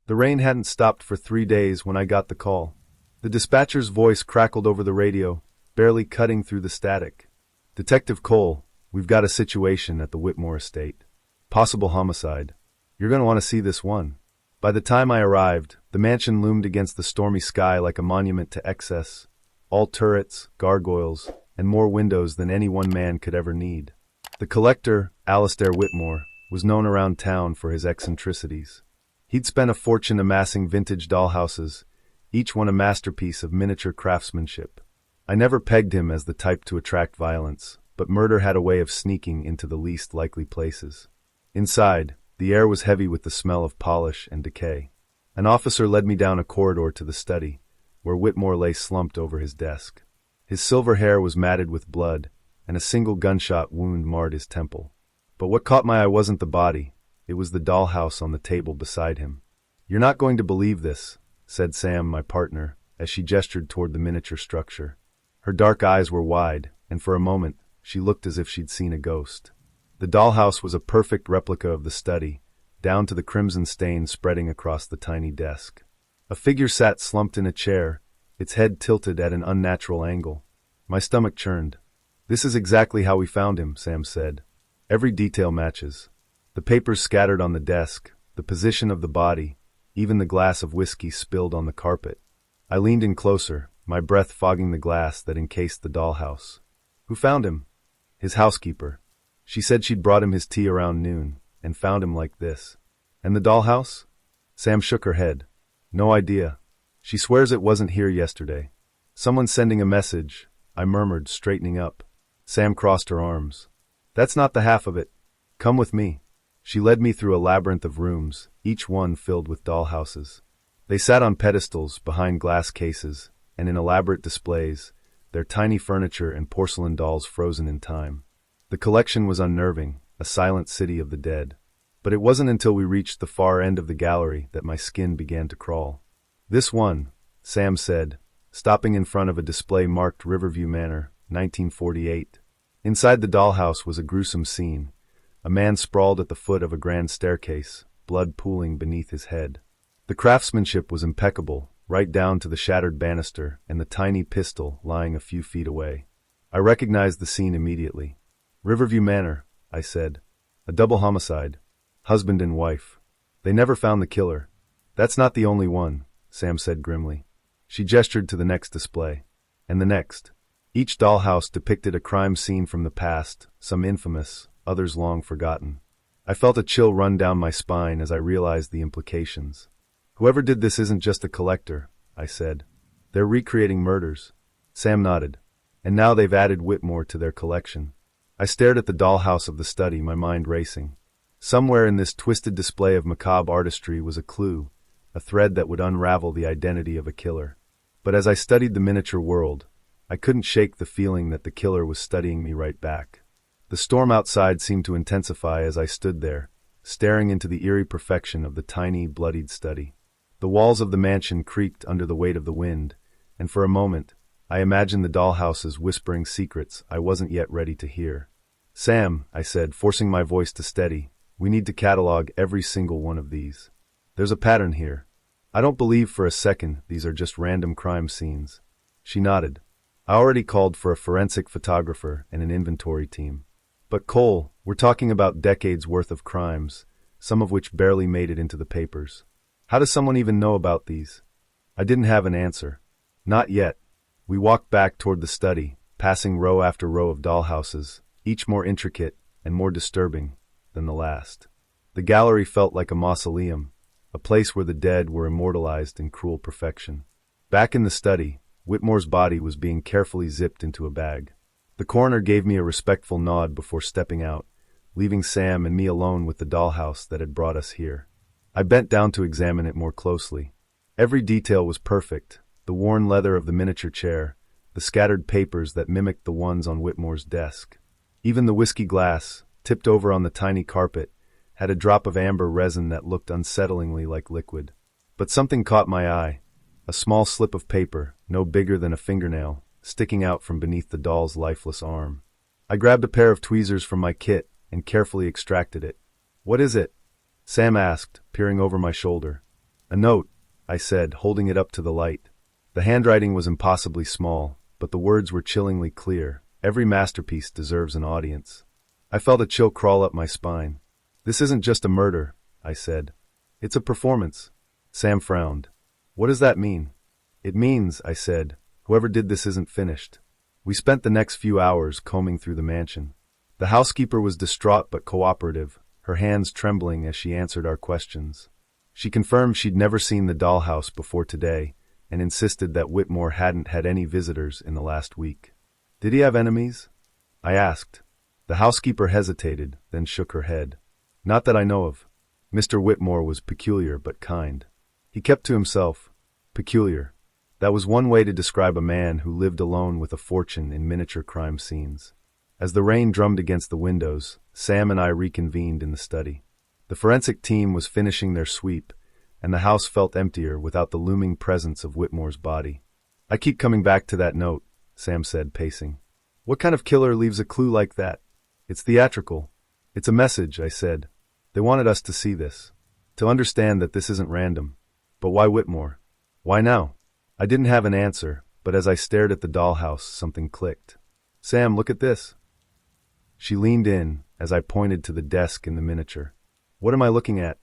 The rain hadn't stopped for 3 days when I got the call. The dispatcher's voice crackled over the radio, barely cutting through the static. "Detective Cole, we've got a situation at the Whitmore estate. Possible homicide. You're going to want to see this one." By the time I arrived, the mansion loomed against the stormy sky like a monument to excess. All turrets, gargoyles, and more windows than any one man could ever need. The collector, Alastair Whitmore, was known around town for his eccentricities. He'd spent a fortune amassing vintage dollhouses, each one a masterpiece of miniature craftsmanship. I never pegged him as the type to attract violence, but murder had a way of sneaking into the least likely places. Inside, the air was heavy with the smell of polish and decay. An officer led me down a corridor to the study, where Whitmore lay slumped over his desk. His silver hair was matted with blood, and a single gunshot wound marred his temple. But what caught my eye wasn't the body, it was the dollhouse on the table beside him. "You're not going to believe this," said Sam, my partner, as she gestured toward the miniature structure. Her dark eyes were wide, and for a moment, she looked as if she'd seen a ghost. The dollhouse was a perfect replica of the study, down to the crimson stain spreading across the tiny desk. A figure sat slumped in a chair, its head tilted at an unnatural angle. My stomach churned. "This is exactly how we found him," Sam said. "Every detail matches. The papers scattered on the desk, the position of the body, even the glass of whiskey spilled on the carpet." I leaned in closer, my breath fogging the glass that encased the dollhouse. "Who found him?" "His housekeeper. She said she'd brought him his tea around noon, and found him like this." "And the dollhouse?" Sam shook her head. "No idea. She swears it wasn't here yesterday." "Someone's sending a message," I murmured, straightening up. Sam crossed her arms. "That's not the half of it. Come with me." She led me through a labyrinth of rooms, each one filled with dollhouses. They sat on pedestals, behind glass cases, and in elaborate displays, their tiny furniture and porcelain dolls frozen in time. The collection was unnerving, a silent city of the dead. But it wasn't until we reached the far end of the gallery that my skin began to crawl. "This one," Sam said, stopping in front of a display marked Riverview Manor, 1948. Inside the dollhouse was a gruesome scene. A man sprawled at the foot of a grand staircase, blood pooling beneath his head. The craftsmanship was impeccable, right down to the shattered banister and the tiny pistol lying a few feet away. I recognized the scene immediately. "Riverview Manor," I said. "A double homicide. Husband and wife. They never found the killer." "That's not the only one," Sam said grimly. She gestured to the next display. And the next. Each dollhouse depicted a crime scene from the past, some infamous, others long forgotten. I felt a chill run down my spine as I realized the implications. "Whoever did this isn't just a collector," I said. "They're recreating murders." Sam nodded. "And now they've added Whitmore to their collection." I stared at the dollhouse of the study, my mind racing. Somewhere in this twisted display of macabre artistry was a clue, a thread that would unravel the identity of a killer. But as I studied the miniature world, I couldn't shake the feeling that the killer was studying me right back. The storm outside seemed to intensify as I stood there, staring into the eerie perfection of the tiny, bloodied study. The walls of the mansion creaked under the weight of the wind, and for a moment, I imagined the dollhouses whispering secrets I wasn't yet ready to hear. "Sam," I said, forcing my voice to steady, "we need to catalog every single one of these. There's a pattern here. I don't believe for a second these are just random crime scenes." She nodded. "I already called for a forensic photographer and an inventory team." "But Cole, we're talking about decades worth of crimes, some of which barely made it into the papers. How does someone even know about these?" I didn't have an answer. Not yet. We walked back toward the study, passing row after row of dollhouses, each more intricate and more disturbing than the last. The gallery felt like a mausoleum, a place where the dead were immortalized in cruel perfection. Back in the study, Whitmore's body was being carefully zipped into a bag. The coroner gave me a respectful nod before stepping out, leaving Sam and me alone with the dollhouse that had brought us here. I bent down to examine it more closely. Every detail was perfect, the worn leather of the miniature chair, the scattered papers that mimicked the ones on Whitmore's desk. Even the whiskey glass, tipped over on the tiny carpet, had a drop of amber resin that looked unsettlingly like liquid. But something caught my eye, a small slip of paper, no bigger than a fingernail, sticking out from beneath the doll's lifeless arm. I grabbed a pair of tweezers from my kit and carefully extracted it. "What is it?" Sam asked, peering over my shoulder. A note, I said, holding it up to the light. The handwriting was impossibly small, but the words were chillingly clear. Every masterpiece deserves an audience. I felt a chill crawl up my spine. This isn't just a murder, I said. It's a performance. Sam frowned. What does that mean? It means, I said, whoever did this isn't finished. We spent the next few hours combing through the mansion. The housekeeper was distraught but cooperative, her hands trembling as she answered our questions. She confirmed she'd never seen the dollhouse before today, and insisted that Whitmore hadn't had any visitors in the last week. Did he have enemies? I asked. The housekeeper hesitated, then shook her head. Not that I know of. Mr. Whitmore was peculiar but kind. He kept to himself. Peculiar. That was one way to describe a man who lived alone with a fortune in miniature crime scenes. As the rain drummed against the windows, Sam and I reconvened in the study. The forensic team was finishing their sweep, and the house felt emptier without the looming presence of Whitmore's body. I keep coming back to that note, Sam said, pacing. What kind of killer leaves a clue like that? It's theatrical. It's a message, I said. They wanted us to see this, to understand that this isn't random. But why Whitmore? Why now? I didn't have an answer, but as I stared at the dollhouse, something clicked. Sam, look at this. She leaned in as I pointed to the desk in the miniature. What am I looking at?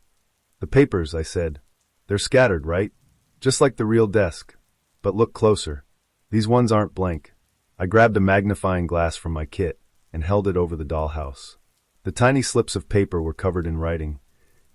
The papers, I said. They're scattered, right? Just like the real desk. But look closer. These ones aren't blank. I grabbed a magnifying glass from my kit and held it over the dollhouse. The tiny slips of paper were covered in writing,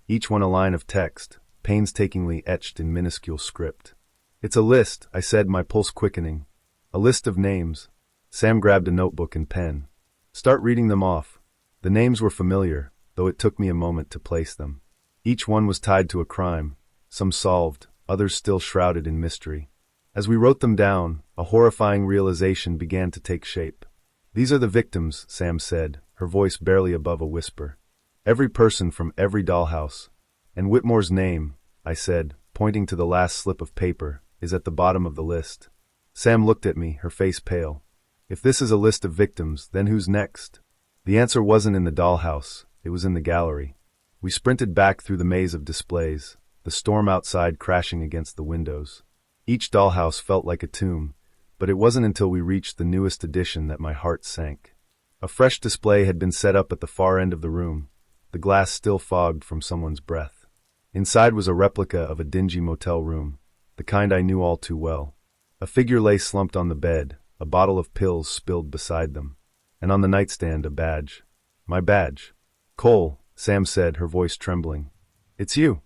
each one a line of text, painstakingly etched in minuscule script. It's a list, I said, my pulse quickening. A list of names. Sam grabbed a notebook and pen. Start reading them off. The names were familiar, though it took me a moment to place them. Each one was tied to a crime, some solved, others still shrouded in mystery. As we wrote them down, a horrifying realization began to take shape. These are the victims, Sam said, her voice barely above a whisper. Every person from every dollhouse. And Whitmore's name, I said, pointing to the last slip of paper, is at the bottom of the list. Sam looked at me, her face pale. If this is a list of victims, then who's next? The answer wasn't in the dollhouse, it was in the gallery. We sprinted back through the maze of displays, the storm outside crashing against the windows. Each dollhouse felt like a tomb, but it wasn't until we reached the newest edition that my heart sank. A fresh display had been set up at the far end of the room, the glass still fogged from someone's breath. Inside was a replica of a dingy motel room, the kind I knew all too well. A figure lay slumped on the bed, a bottle of pills spilled beside them, and on the nightstand a badge. My badge. Cole, Sam said, her voice trembling. It's you.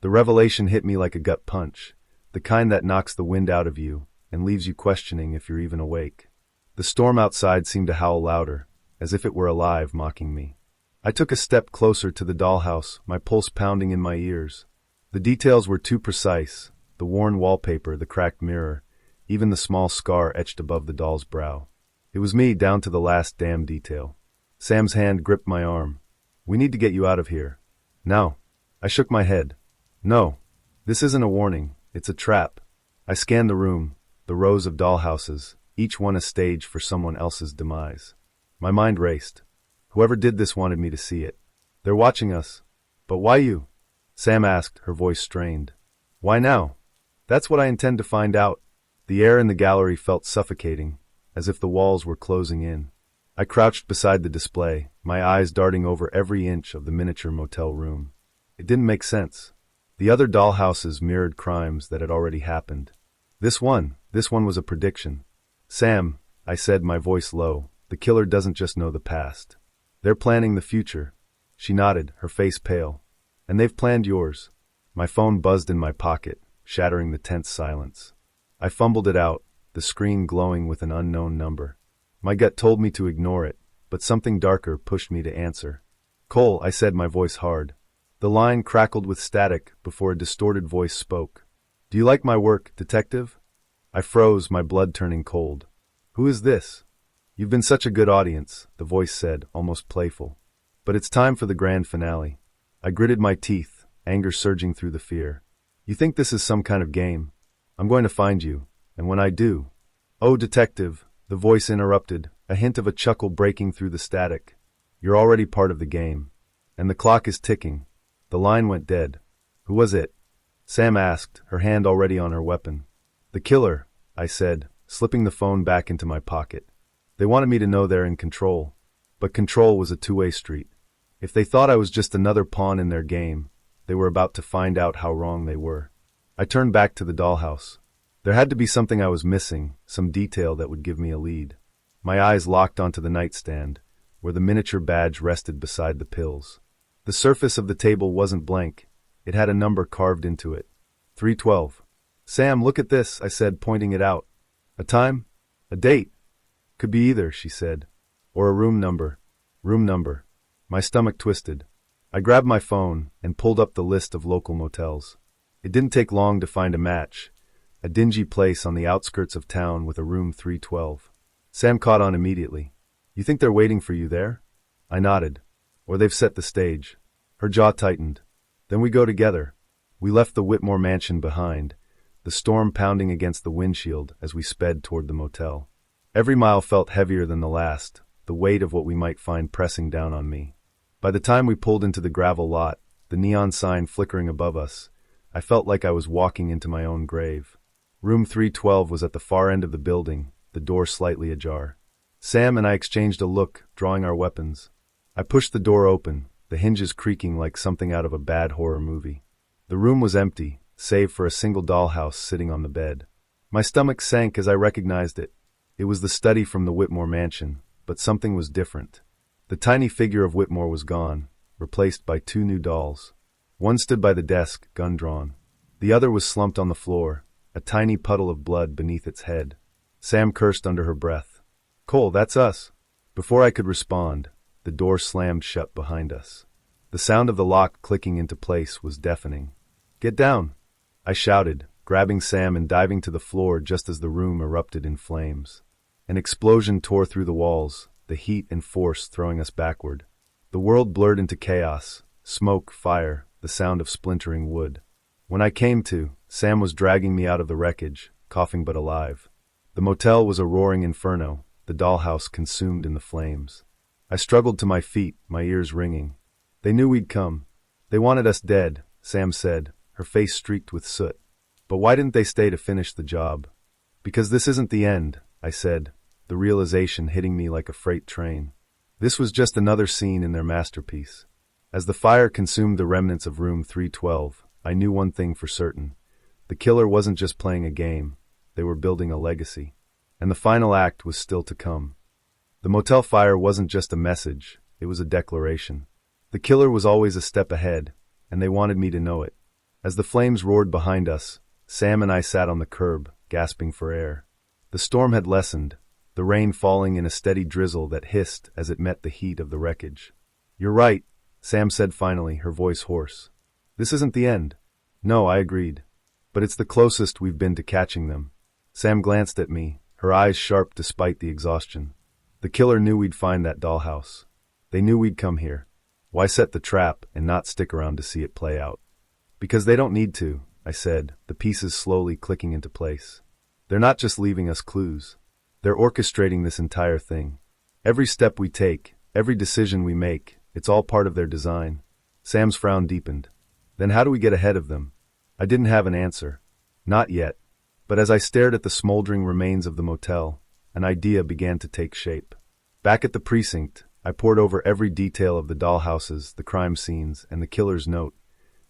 The revelation hit me like a gut punch, the kind that knocks the wind out of you and leaves you questioning if you're even awake. The storm outside seemed to howl louder, as if it were alive, mocking me. I took a step closer to the dollhouse, my pulse pounding in my ears. The details were too precise, the worn wallpaper, the cracked mirror, even the small scar etched above the doll's brow. It was me, down to the last damn detail. Sam's hand gripped my arm. We need to get you out of here. Now. I shook my head. No. This isn't a warning. It's a trap. I scanned the room, the rows of dollhouses, each one a stage for someone else's demise. My mind raced. Whoever did this wanted me to see it. They're watching us. But why you? Sam asked, her voice strained. Why now? That's what I intend to find out. The air in the gallery felt suffocating, as if the walls were closing in. I crouched beside the display, my eyes darting over every inch of the miniature motel room. It didn't make sense. The other dollhouses mirrored crimes that had already happened. This one was a prediction. Sam, I said, my voice low, the killer doesn't just know the past. They're planning the future. She nodded, her face pale. And they've planned yours. My phone buzzed in my pocket, shattering the tense silence. I fumbled it out, the screen glowing with an unknown number. My gut told me to ignore it, but something darker pushed me to answer. Cole, I said, my voice hard. The line crackled with static before a distorted voice spoke. Do you like my work, detective? I froze, my blood turning cold. Who is this? You've been such a good audience, the voice said, almost playful. But it's time for the grand finale. I gritted my teeth, anger surging through the fear. You think this is some kind of game? I'm going to find you, and when I do... Oh, detective, the voice interrupted, a hint of a chuckle breaking through the static. You're already part of the game. And the clock is ticking. The line went dead. Who was it? Sam asked, her hand already on her weapon. The killer, I said, slipping the phone back into my pocket. They wanted me to know they're in control. But control was a two-way street. If they thought I was just another pawn in their game, they were about to find out how wrong they were. I turned back to the dollhouse. There had to be something I was missing, some detail that would give me a lead. My eyes locked onto the nightstand, where the miniature badge rested beside the pills. The surface of the table wasn't blank. It had a number carved into it. 312. Sam, look at this, I said, pointing it out. A time? A date? Could be either, she said. Or a room number. Room number. My stomach twisted. I grabbed my phone and pulled up the list of local motels. It didn't take long to find a match. A dingy place on the outskirts of town with a room 312. Sam caught on immediately. You think they're waiting for you there? I nodded. Or they've set the stage. Her jaw tightened. Then we go together. We left the Whitmore mansion behind, the storm pounding against the windshield as we sped toward the motel. Every mile felt heavier than the last, the weight of what we might find pressing down on me. By the time we pulled into the gravel lot, the neon sign flickering above us, I felt like I was walking into my own grave. Room 312 was at the far end of the building, the door slightly ajar. Sam and I exchanged a look, drawing our weapons. I pushed the door open, the hinges creaking like something out of a bad horror movie. The room was empty, save for a single dollhouse sitting on the bed. My stomach sank as I recognized it. It was the study from the Whitmore mansion, but something was different. The tiny figure of Whitmore was gone, replaced by two new dolls. One stood by the desk, gun drawn. The other was slumped on the floor, a tiny puddle of blood beneath its head. Sam cursed under her breath. Cole, that's us. Before I could respond, the door slammed shut behind us. The sound of the lock clicking into place was deafening. Get down, I shouted, grabbing Sam and diving to the floor just as the room erupted in flames. An explosion tore through the walls, the heat and force throwing us backward. The world blurred into chaos, smoke, fire, the sound of splintering wood. When I came to, Sam was dragging me out of the wreckage, coughing but alive. The motel was a roaring inferno, the dollhouse consumed in the flames. I struggled to my feet, my ears ringing. They knew we'd come. They wanted us dead, Sam said, her face streaked with soot. But why didn't they stay to finish the job? Because this isn't the end, I said, the realization hitting me like a freight train. This was just another scene in their masterpiece. As the fire consumed the remnants of room 312, I knew one thing for certain. The killer wasn't just playing a game. They were building a legacy. And the final act was still to come. The motel fire wasn't just a message, it was a declaration. The killer was always a step ahead, and they wanted me to know it. As the flames roared behind us, Sam and I sat on the curb, gasping for air. The storm had lessened, the rain falling in a steady drizzle that hissed as it met the heat of the wreckage. You're right, Sam said finally, her voice hoarse. This isn't the end. No, I agreed. But it's the closest we've been to catching them. Sam glanced at me, her eyes sharp despite the exhaustion. The killer knew we'd find that dollhouse. They knew we'd come here. Why set the trap and not stick around to see it play out? Because they don't need to, I said, the pieces slowly clicking into place. They're not just leaving us clues. They're orchestrating this entire thing. Every step we take, every decision we make, it's all part of their design. Sam's frown deepened. Then how do we get ahead of them? I didn't have an answer. Not yet. But as I stared at the smoldering remains of the motel, an idea began to take shape. Back at the precinct, I pored over every detail of the dollhouses, the crime scenes, and the killer's note.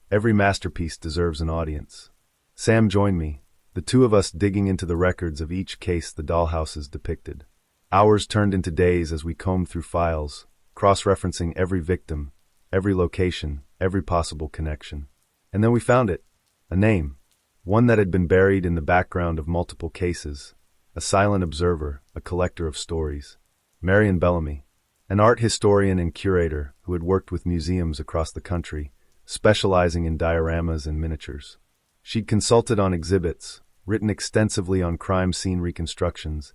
Every masterpiece deserves an audience. Sam joined me, the two of us digging into the records of each case the dollhouses depicted. Hours turned into days as we combed through files, cross-referencing every victim, every location, every possible connection. And then we found it. A name. One that had been buried in the background of multiple cases. A silent observer, a collector of stories. Marion Bellamy. An art historian and curator who had worked with museums across the country, specializing in dioramas and miniatures. She'd consulted on exhibits, written extensively on crime scene reconstructions,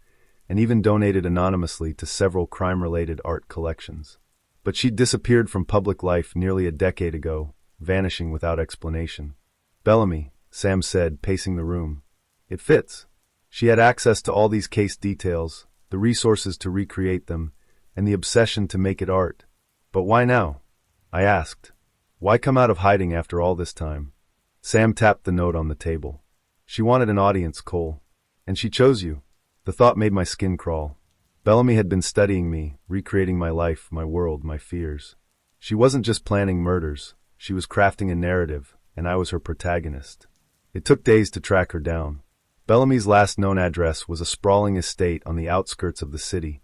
and even donated anonymously to several crime-related art collections. But she'd disappeared from public life nearly a decade ago, vanishing without explanation. Bellamy, Sam said, pacing the room. It fits. She had access to all these case details, the resources to recreate them, and the obsession to make it art. But why now? I asked. Why come out of hiding after all this time? Sam tapped the note on the table. She wanted an audience, Cole. And she chose you. The thought made my skin crawl. Bellamy had been studying me, recreating my life, my world, my fears. She wasn't just planning murders. She was crafting a narrative, and I was her protagonist. It took days to track her down. Bellamy's last known address was a sprawling estate on the outskirts of the city,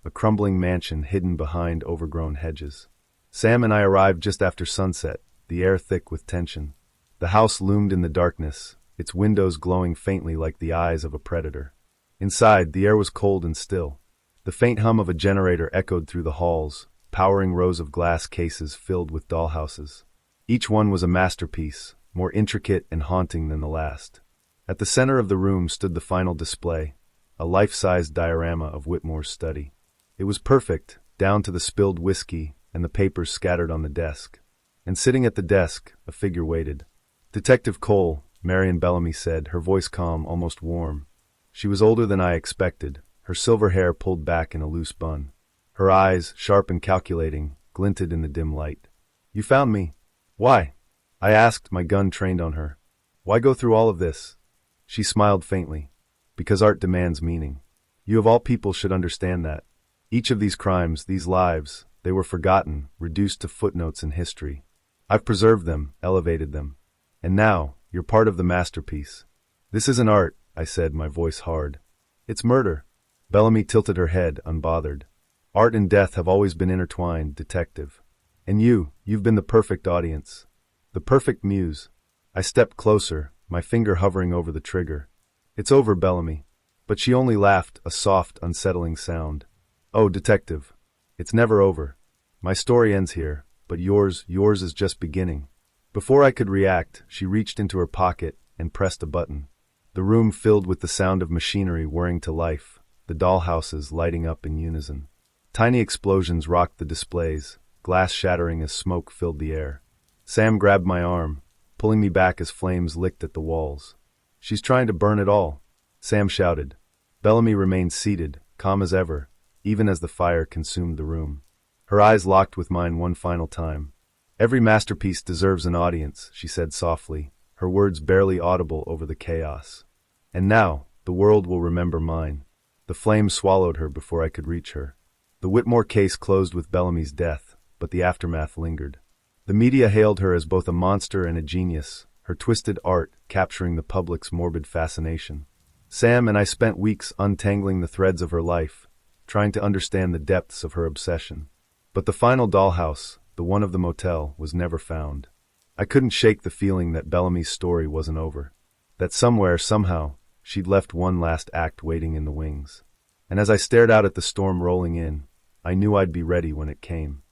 a crumbling mansion hidden behind overgrown hedges. Sam and I arrived just after sunset, the air thick with tension. The house loomed in the darkness, its windows glowing faintly like the eyes of a predator. Inside, the air was cold and still. The faint hum of a generator echoed through the halls, powering rows of glass cases filled with dollhouses. Each one was a masterpiece, more intricate and haunting than the last. At the center of the room stood the final display, a life-size diorama of Whitmore's study. It was perfect, down to the spilled whiskey and the papers scattered on the desk. And sitting at the desk, a figure waited. "Detective Cole," Marion Bellamy said, her voice calm, almost warm. She was older than I expected, her silver hair pulled back in a loose bun. Her eyes, sharp and calculating, glinted in the dim light. "You found me. Why?" I asked, my gun trained on her. "Why go through all of this?" She smiled faintly. "Because art demands meaning. You of all people should understand that. Each of these crimes, these lives, they were forgotten, reduced to footnotes in history. I've preserved them, elevated them. And now, you're part of the masterpiece." "This isn't art," I said, my voice hard. "It's murder." Bellamy tilted her head, unbothered. "Art and death have always been intertwined, detective. And you've been the perfect audience. The perfect muse." I stepped closer, my finger hovering over the trigger. "It's over, Bellamy." But she only laughed, a soft, unsettling sound. "Oh, detective. It's never over. My story ends here, but yours is just beginning." Before I could react, she reached into her pocket and pressed a button. The room filled with the sound of machinery whirring to life, the dollhouses lighting up in unison. Tiny explosions rocked the displays, glass shattering as smoke filled the air. Sam grabbed my arm, pulling me back as flames licked at the walls. "She's trying to burn it all," Sam shouted. Bellamy remained seated, calm as ever, even as the fire consumed the room. Her eyes locked with mine one final time. "Every masterpiece deserves an audience," she said softly, her words barely audible over the chaos. "And now, the world will remember mine." The flame swallowed her before I could reach her. The Whitmore case closed with Bellamy's death, but the aftermath lingered. The media hailed her as both a monster and a genius, her twisted art capturing the public's morbid fascination. Sam and I spent weeks untangling the threads of her life, trying to understand the depths of her obsession. But the final dollhouse, the one of the motel, was never found. I couldn't shake the feeling that Bellamy's story wasn't over. That somewhere, somehow, she'd left one last act waiting in the wings. And as I stared out at the storm rolling in, I knew I'd be ready when it came.